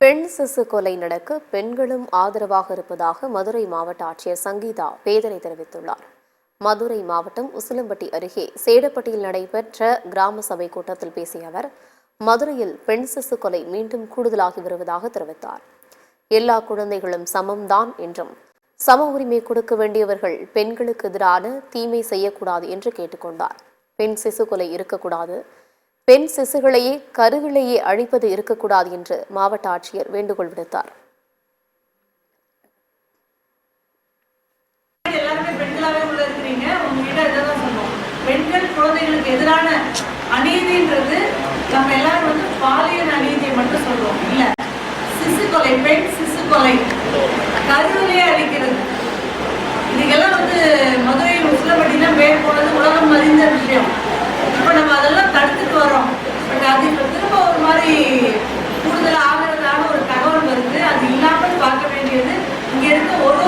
பெண் சிசு கொலை நடக்க பெண்களும் ஆதரவாக இருப்பதாக மதுரை மாவட்ட ஆட்சியர் சங்கீதா வேதனை தெரிவித்துள்ளார். மதுரை மாவட்டம் உசிலம்பட்டி அருகே சேடப்பட்டியில் நடைபெற்ற கிராம சபை கூட்டத்தில் பேசிய அவர், மதுரையில் பெண் சிசு கொலை மீண்டும் கூடுதலாகி வருவதாக தெரிவித்தார். எல்லா குழந்தைகளும் சமம்தான் என்றும், சம உரிமை கொடுக்க வேண்டியவர்கள் பெண்களுக்கு எதிரான தீமை செய்யக்கூடாது என்று கேட்டுக்கொண்டார். பெண் சிசு கொலை இருக்கக்கூடாது, பெண் சிசுகளையே கருவிலேயே அழிப்பது இருக்கக்கூடாது என்று மாவட்ட ஆட்சியர் வேண்டுகோள் விடுத்தார். பெண்கள் குழந்தைகளுக்கு எதிரான அநீதின்றது நம்ம எல்லாரும் வந்து பாலியல் அநீதியை மட்டும் சொல்றோம் இல்ல. சிசு கொலை, பெண் சிசு கொலை, கருவிலேயே அழிக்கிறது, இதுக்கெல்லாம் வந்து மதுரை உசிலம்பட்டிலாம் பேர் போனது உலகம் அறிந்த விஷயம். இப்போ நம்ம அதெல்லாம் தடுத்துட்டு வரோம். பட் அது இப்போ திரும்ப ஒரு மாதிரி கூடுதல் ஆகிறதான ஒரு தகவல் வருது. அது இல்லாமல் பார்க்க வேண்டியது இங்கே இருக்க ஒரு